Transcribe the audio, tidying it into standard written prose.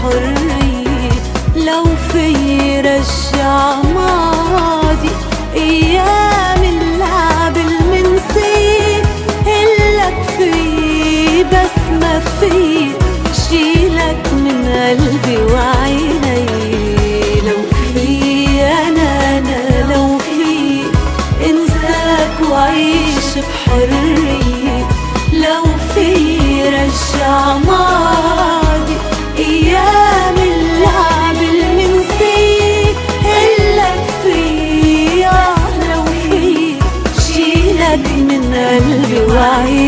بحرية. لو في رجع ماضي أيام اللعب المنسية، هلك في بس ما في شيلك من قلبي وعيني. لو في أنا لو في انساك وعيش بحرية. لو في رجع ماضي أيام اللعب المنسية، هلك في لو في شيلك من قلبي وعيني.